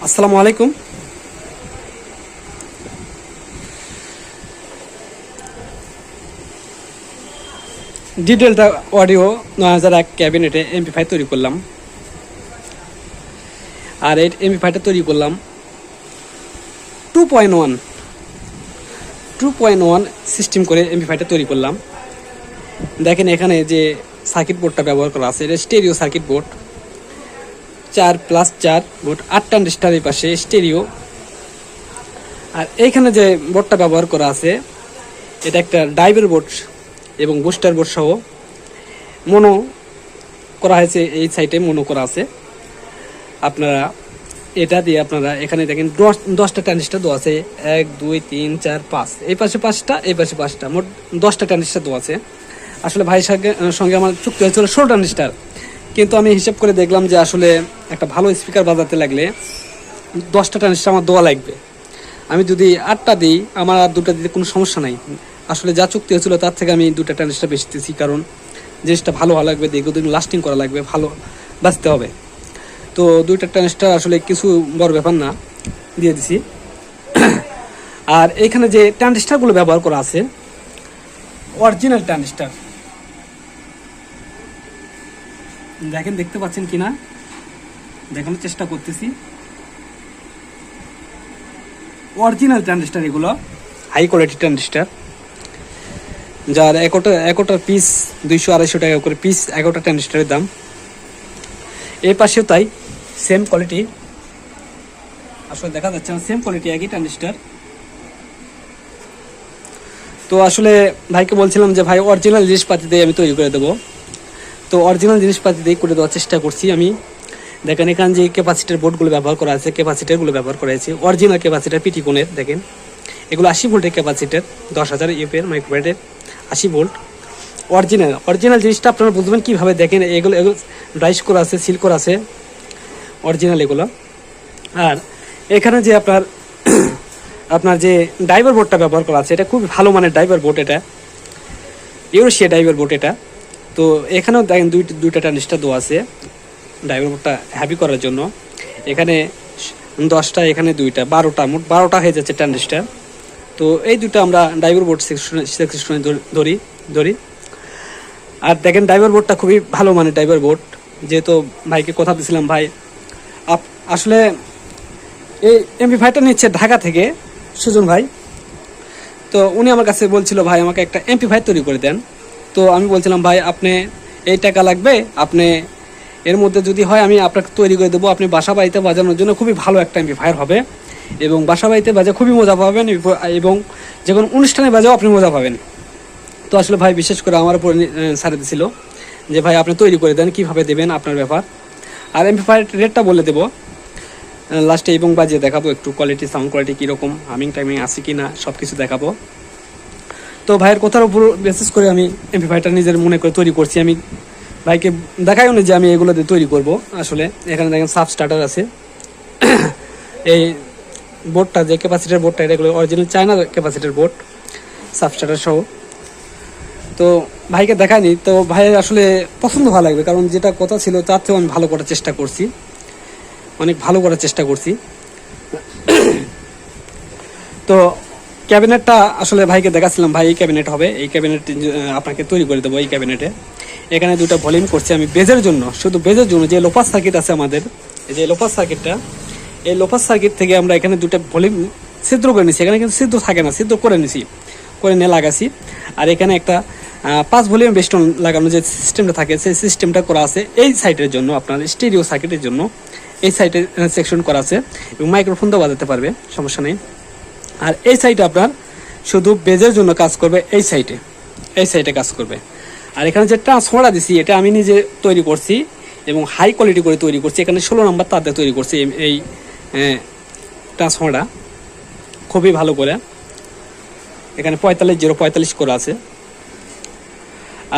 আসসালামু আলাইকুম। ডিটেলটা অডিও ৯০০১ ক্যাবিনেটে এমপি5 তৈরি করলাম। আর এই এমপি5টা তৈরি করলাম 2.1 সিস্টেম করে এমপি5টা তৈরি করলাম। দেখেন এখানে যে সার্কিট বোর্ডটা ব্যবহার করা আছে, এটা stereo circuit board, 4+4 board, 8 transistor এই পাশে স্টেরিও। আর এইখানে যে বোর্ডটা ব্যবহার করা আছে এটা একটা ড্রাইভার বোর্ড এবং বুস্টার বোর্ড সহ মনো করা হয়েছে। এই সাইটে মনো করা আছে। আপনারা এটা দিয়ে আপনারা এখানে দেখেন 10টা ট্রানজিস্টার দেওয়া আছে, 1 2 3 4 5, এই পাশে 5টা, এই পাশে 5টা, মোট 10টা ট্রানজিস্টার দেওয়া আছে। আসলে ভাইয়ের সঙ্গে আমার চুক্তি হয়েছিল 16 ট্রানজিস্টার, কিন্তু আমি হিসাব করে দেখলাম যে আসলে একটা ভালো স্পিকার বাজাতে লাগলে 10টা ট্রানজিস্টার আমার দেওয়া লাগবে। আমি যদি 8টা দিই আমার আর 2টা দিতে কোনো সমস্যা নাই। আসলে যা চুক্তি হয়েছিল তার থেকে আমি 2টা ট্রানজিস্টার বেশি দিয়েছি, কারণ জিনিসটা ভালো হওয়া লাগবে, দীর্ঘদিন লাস্টিং করা লাগবে, ভালো বাঁচতে হবে। তো 2টা ট্রানজিস্টার আসলে কিছু বড় ব্যাপার না, দিয়ে দিছি। আর এইখানে যে ট্রানজিস্টারগুলো ব্যবহার করা আছে অরিজিনাল ট্রানজিস্টার, দেখেন দেখতে পাচ্ছেন কিনা, দেখানোর চেষ্টা করতেছি। অরিজিনাল ট্রানজিস্টার, এগুলো হাই কোয়ালিটি ট্রানজিস্টার, যার একটা পিস 200-250 টাকা করে পিস, 11টা ট্রানজিস্টারের দাম। এই পাশেও তাই, সেম কোয়ালিটি, আসলে দেখা যাচ্ছে না, সেম কোয়ালিটি, একই ট্রানজিস্টার। তো আসলে ভাইকে বলছিলাম যে ভাই অরিজিনাল জিনিসপাতি দিয়ে আমি তৈরি করে দেবো। তো অরিজিনাল জিনিসপাতি দিয়ে করে দেওয়ার চেষ্টা করছি আমি। দেখেন এখানে যে ক্যাপাসিটার বোর্ডগুলো ব্যবহার করা আছে, ক্যাপাসিটারগুলো ব্যবহার করা হয়েছে অরিজিনাল ক্যাপাসিটার, পিটিকোনের। দেখেন এগুলো 80 ভোল্টের ক্যাপাসিটার, 10,000 ইউপিএর মাইক্রোফ্যারাডের 80 ভোল্ট অরিজিনাল জিনিসটা আপনারা বুঝবেন কীভাবে, দেখেন এগুলো ড্রাইস করা আছে, সিল করা আছে, অরিজিনাল এগুলো। আর এখানে যে আপনার যে ড্রাইভার বোর্ডটা ব্যবহার করা আছে, এটা খুব ভালো মানের ড্রাইভার বোর্ড, এটা ইউরোশিয়া ড্রাইভার বোর্ড এটা। তো এখানেও দেখেন দুইটা ট্রানজিস্টার দেওয়া আছে ড্রাইভার বোর্ডটা হ্যাভি করার জন্য। এখানে 10টা, এখানে 2টা, 12টা, মোট 12টা হয়ে যাচ্ছে ট্রানজিস্টার। তো এই দুটো আমরা ড্রাইভার বোর্ড সেকশনে ধরি। আর দেখেন ড্রাইভার বোর্ডটা খুবই ভালো মানের ড্রাইভার বোর্ড, যেহেতু ভাইকে কথা দিয়েছিলাম, ভাই আসলে এই এমপি5টা নিচ্ছে ঢাকা থেকে সুজন ভাই। তো উনি আমার কাছে বলছিল ভাই আমাকে একটা এমপি5 তৈরি করে দেন। তো আমি বলছিলাম ভাই আপনি এই টাকা লাগবে, আপনি এর মধ্যে যদি হয় আমি আপনাকে তৈরি করে দেবো, আপনি বাসা বাড়িতে বাজানোর জন্য খুবই ভালো একটা এমপি5 হবে, এবং বাসা বাড়িতে বাজে খুবই মজা পাবেন, এবং যে কোনো অনুষ্ঠানে বাজাও আপনি মজা পাবেন। তো আসলে ভাই বিশেষ করে আমার উপর ছাড়ে দিয়েছিল যে ভাই আপনি তৈরি করে দেন, কীভাবে দেবেন আপনার ব্যাপার। আর এমপি5 রেটটা বলে দেবো লাস্টে, এবং বাজিয়ে দেখাবো একটু কোয়ালিটি, সাউন্ড কোয়ালিটি কীরকম, টাইমিং আছে কি না, সব কিছু দেখাবো। তো ভাইয়ের কথার উপর বেসিস করে আমি এমপি5টা নিজের মনে করে তৈরি করছি। আমি ভাইকে দেখাইও না যে আমি এগুলো দিয়ে তৈরি করব। আসলে এখানে দেখেন সাব স্টার্টার আছে, এই বোর্ডটা যে ক্যাপাসিটার বোর্ডটা, এটা এগুলো original China capacitor board, sub starter সহ। তো ভাইকে দেখায়নি, তো ভাইয়ের আসলে পছন্দ ভালো লাগবে, কারণ যেটা কথা ছিল তার থেকেও আমি ভালো করার চেষ্টা করছি, অনেক ভালো করার চেষ্টা করছি। তো ক্যাবিনেটটা আসলে ভাইকে দেখাচ্ছিলাম, ভাই এই ক্যাবিনেট হবে, এই ক্যাবিনেট আপনাকে তৈরি করে দেবো। এই ক্যাবিনেটে এখানে 2টা ভলিউম করছি আমি বেজের জন্য, শুধু বেজের জন্য। যে লোপাস সার্কিট আছে আমাদের, এই যে লোপাস সার্কিটটা, এই লোপাস সার্কিট থেকে আমরা এখানে 2টা ভলিউম ছিদ্র করে নিছি। এখানে কিন্তু ছিদ্র থাকে না, ছিদ্র করে নিছি, করে নিয়ে লাগাছি। আর এখানে একটা 5 ভলিউম বেস্টন লাগানো যে সিস্টেমটা থাকে, সেই সিস্টেমটা করা আছে এই সাইটের জন্য, আপনার স্টেরিও সার্কিটের জন্য এই সাইটে সেকশন করা আছে, এবং মাইক্রোফোন তো বাজাতে পারবে, সমস্যা নেই। আর এই সাইটে আপনার শুধু বেজের জন্য কাজ করবে, এই সাইটে কাজ করবে। আর এখানে যে ট্রান্সফর্মার দিছি, এটা আমি নিজে তৈরি করছি এবং হাই কোয়ালিটি করে তৈরি করছি। এখানে 16 নম্বর তার দিয়ে তৈরি করছি এই ট্রান্সফর্মারটা খুবই ভালো করে। এখানে 45 করা আছে।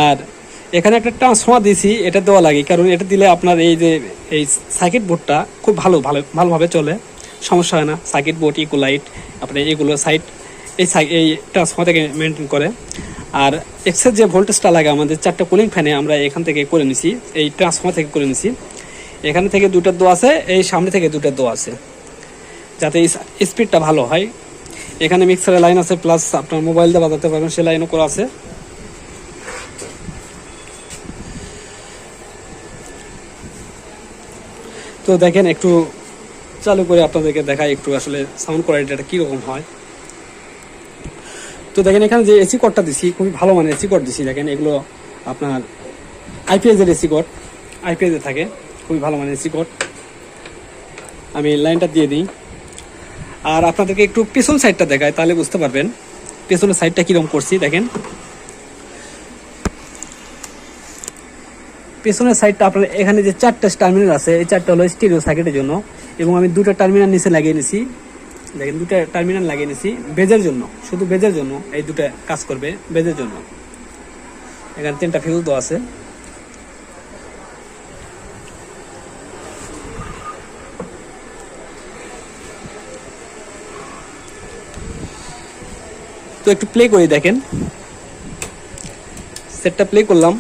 আর এখানে একটা ট্রান্সফর্মার দিয়েছি, এটা দেওয়া লাগে, কারণ এটা দিলে আপনার এই যে এই সার্কিট বোর্ডটা খুব ভালোভাবে চলে, সমস্যা হয় না। সার্কিট বোর্ড, ইকুলাইট, আপনার এগুলো এই ট্রান্সফর্মার থেকে মেনটেন করে। আর এক্সের যে ভোল্টেজটা লাগে আমাদের 4টা কুলিং ফ্যানে, আমরা এখান থেকে করে নিছি, এই ট্রান্সফর্মার থেকে করে নিছি। এখানে থেকে 2টা দো আছে, এই সামনে থেকে 2টা দো আছে, যাতে স্পিডটা ভালো হয়। এখানে মিক্সারের লাইন আছে, প্লাস আপনার মোবাইল দিয়ে বাজাতে পারবেন সে লাইনও করা আছে। তো দেখেন একটু চালু করে আপনাদেরকে দেখাই একটু আসলে সাউন্ড কোয়ালিটিটা কীরকম হয়। তো দেখেন এখানে যে এসি কোডটা দিছি খুবই ভালো মানের এসি কোড দিছি। দেখেন এগুলো আপনার আইপিএসের এসি কোড, আইপিএসে থাকে, খুবই ভালো মানের এসি কোড। আমি লাইনটা দিয়ে দিই আর আপনাদেরকে একটু পেছন সাইডটা দেখায়, তাহলে বুঝতে পারবেন পেছনের সাইডটা কীরকম করছি। দেখেন পেছনের সাইডটা আপনার এখানে যে 4টা টার্মিনাল আছে, এই 4টা হলো স্টিরিও সার্কিটের জন্য, এবং আমি 2টা টার্মিনাল নিচে লাগিয়ে নিছি। দেখেন 2টা টার্মিনাল লাগিয়ে নিছি বেজের জন্য, শুধু বেজের জন্য এই 2টা কাজ করবে বেজের জন্য। এখানে 3টা ফিউজ দেওয়া আছে। তো একটু প্লে করে দেখেন, সেটটা প্লে করলাম,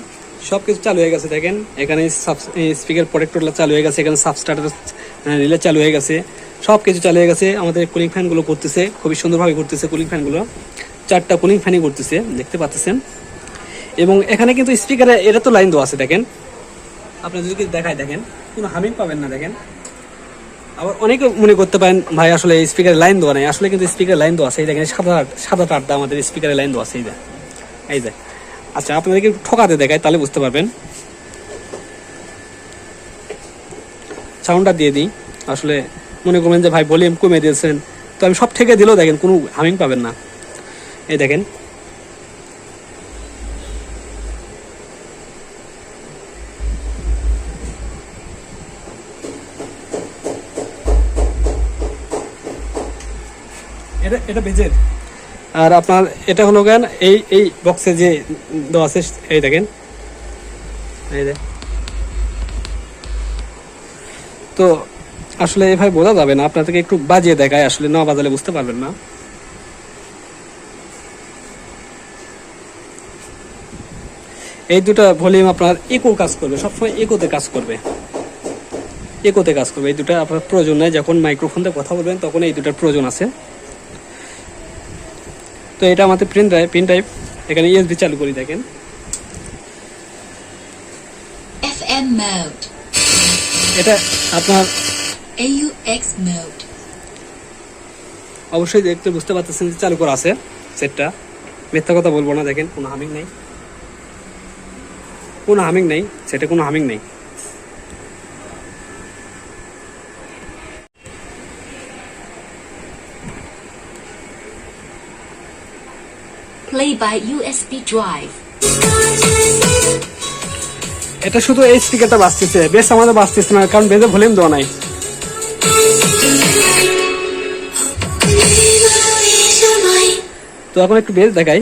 সব কিছু চালু হয়ে গেছে। দেখেন এখানে স্পিকার প্রোটেক্টরটা চালু হয়ে গেছে, এখানে সাবস্টার্টার রিলে চালু হয়ে গেছে, সব কিছু চালু হয়ে গেছে। আমাদের কুলিং ফ্যানগুলো করতেছে, খুবই সুন্দরভাবে ঘুরতেছে কুলিং ফ্যানগুলো, 4টা কুলিং ফ্যানই ঘুরতেছে, দেখতে পাচ্ছেন। এবং এখানে কিন্তু স্পিকারে এটা তো লাইন দেওয়া আছে। দেখেন আপনি যদি দেখায় দেখেন কোনো হামিং পাবেন না। দেখেন আবার অনেকে মনে করতে পারেন ভাই আসলে স্পিকারে লাইন দেওয়া নাই, আসলে কিন্তু স্পিকারে লাইন দেওয়া আছে। এই দেখেন সাদা তারটা আমাদের স্পিকারে লাইন দেওয়া আছে, এই যে। আচ্ছা আপনাদেরকে একটু ঠকাতে দেখায়, তাহলে বুঝতে পারবেন। সাউন্ডটা দিয়ে দিই, আসলে মনে করবেন যে ভাই ভলিউম কমে দিয়েছেন, তো আমি সব থেকে দিলেও দেখেন কোনো হামিং পাবেন না। এই দেখেন এটা বেজের। আর আপনার এটা হলো গান এই বক্সে যে দেওয়া আছে, এই দেখেন এই যে। তো আসলে এভাবে বোঝা যাবে না, আপনাদেরকে একটু বাজিয়ে দেখায়, আসলে না বাজালে বুঝতে পারবেন না। এই 2টা ভলিউম আপনার ইকো কাজ করবে, সবসময় ইকোতে কাজ করবে, ইকোতে কাজ করবে। এই 2টা আপনার প্রয়োজন নেই, যখন মাইক্রোফোন দিয়ে কথা বলবেন তখন এই 2টার প্রয়োজন আছে। তো এটা আমাদের পিন ড্রাইভ, এখানে ইউএসবি চালু করি। দেখেন FM mode, এটা আপনার AUX mode, অবশ্যই দেখতে বুঝতে পারতেছেন যে চালু করা আছে সেটটা, মিথ্যা কথা বলবো না। দেখেন কোনো হামিং নেই, কোনো হামিং নেই, সেটা কোনো হামিং নেই। play by USB drive, এটা শুধু এই স্পিকারটা বাজতেছে, বেশ আমাদের বাজতেছে না, কারণ বেজে ভলিউম দেওয়া নাই। তো এখন একটু বেজ দেখাই।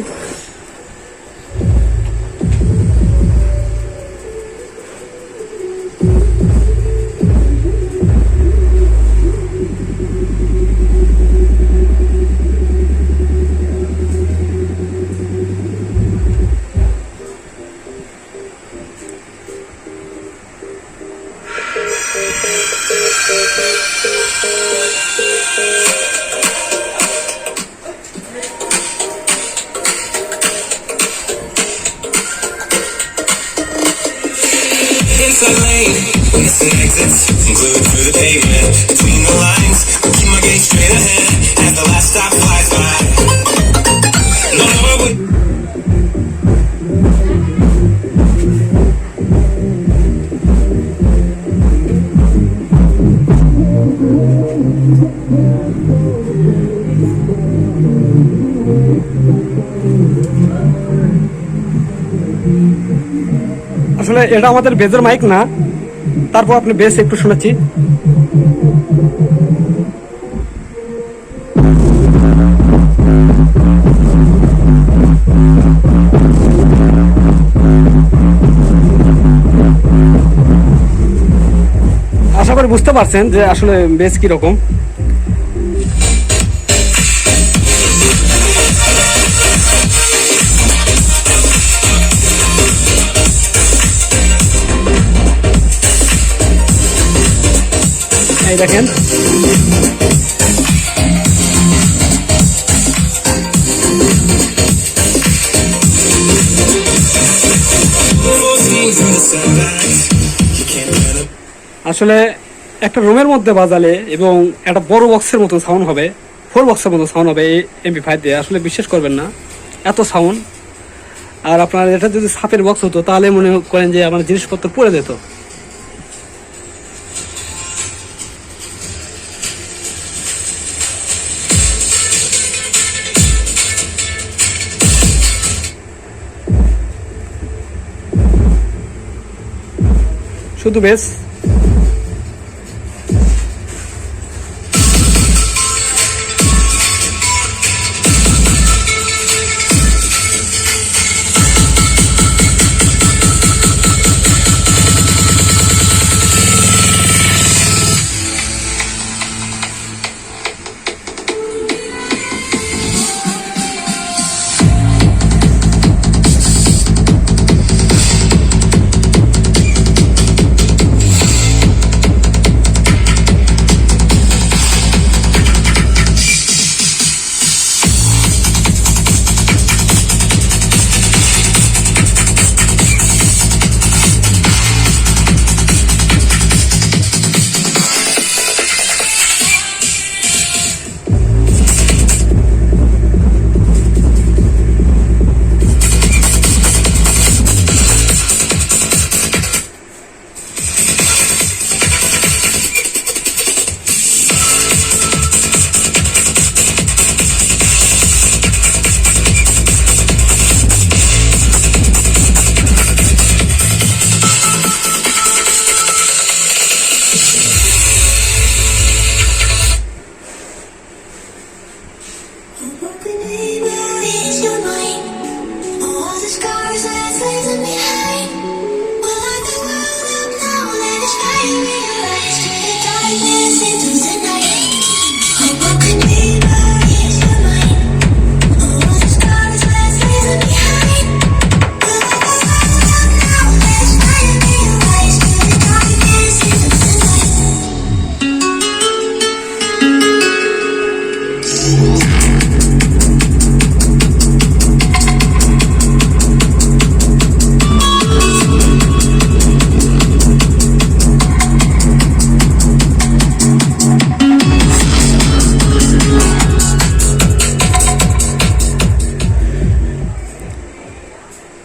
Missing exits, some glued through the pavement. Between the lines, keep my gaze straight ahead as the last stop flies by. No, I would. আসলে এটা আমাদের বেজের মাইক না, তারপর আপনি বেস একটু শোনাচ্ছি। আশা করি বুঝতে পারছেন যে আসলে বেস কিরকম। এই দেখেন through the sunrise. You can't run up. আসলে একটা রুমের মধ্যে বাজালে এবং একটা বড় বক্সের মতো সাউন্ড হবে, 4 বক্সের মতো সাউন্ড হবে এই MP5 দিয়ে, আসলে বিশ্বাস করবেন না এত সাউন্ড। আর আপনার এটা যদি সাপের বক্স হতো তাহলে মনে করেন যে আমার জিনিসপত্র পড়ে যেত। শুধু বেশ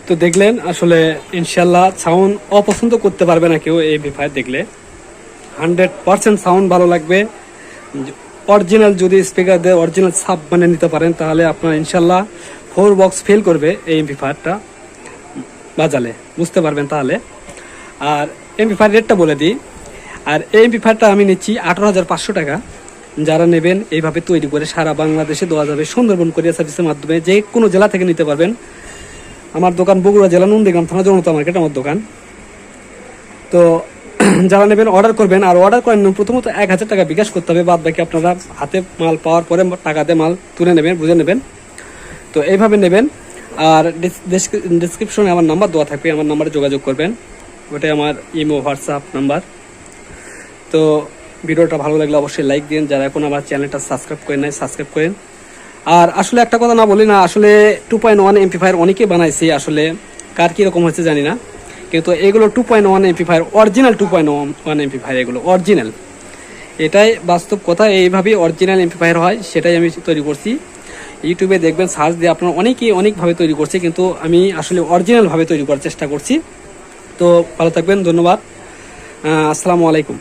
তো দেখলেন আসলে ইনশাল্লাহ সাউন্ড অপছন্দ করতে পারবে না কেউ এই MP5 দেখলে। 100% সাউন্ড ভালো লাগবে। অরিজিনাল যদি স্পিকার দিয়ে অরিজিনাল সাব মানে নিতে পারেন তাহলে আপনার ইনশাল্লাহ 4 বক্স ফেল করবে এই MP5টা বাজালে, বুঝতে পারবেন তাহলে। আর MP5 রেটটা বলে দিই, আর এই MP5টা আমি নিচ্ছি 18,500 টাকা। যারা নেবেন এইভাবে তৈরি করে সারা বাংলাদেশে দেওয়া যাবে সুন্দরবন কোরিয়ার সার্ভিসের মাধ্যমে, যে কোনো জেলা থেকে নিতে পারবেন। আমার দোকান বগুড়া জেলা নন্দীগ্রাম থানা জনতা মার্কেট আমার দোকান। তো যারা নেবেন অর্ডার করবেন, আর অর্ডার করেন প্রথমত 1,000 টাকা বিকাশ করতে হবে, বাদ বাকি আপনারা হাতে মাল পাওয়ার পরে টাকা দিয়ে মাল তুলে নেবেন, বুঝে নেবেন। তো এইভাবে নেবেন। আর ডিসক্রিপশনে আমার নাম্বার দেওয়া থাকবে, আমার নাম্বারে যোগাযোগ করবেন, ওটাই আমার ইমো হোয়াটসঅ্যাপ নাম্বার। তো ভিডিওটা ভালো লাগলে অবশ্যই লাইক দিন, যারা এখন আমার চ্যানেলটা সাবস্ক্রাইব করেন নাই সাবস্ক্রাইব করেন। আর আসলে একটা কথা না বলি না, আসলে 2.1 MP5 অনেকে বানাইছে, আসলে কার কীরকম হয়েছে জানি না, কিন্তু এগুলো 2.1 MP5 অরিজিনাল 2.1 MP5 এগুলো অরিজিনাল, এটাই বাস্তব কথা। এইভাবেই অরিজিনাল MP5 হয়, সেটাই আমি তৈরি করছি। ইউটিউবে দেখবেন সার্চ দিয়ে আপনারা অনেকেই অনেকভাবে তৈরি করছে, কিন্তু আমি আসলে অরিজিনালভাবে তৈরি করার চেষ্টা করছি। তো ভালো থাকবেন, ধন্যবাদ, আসসালামু আলাইকুম।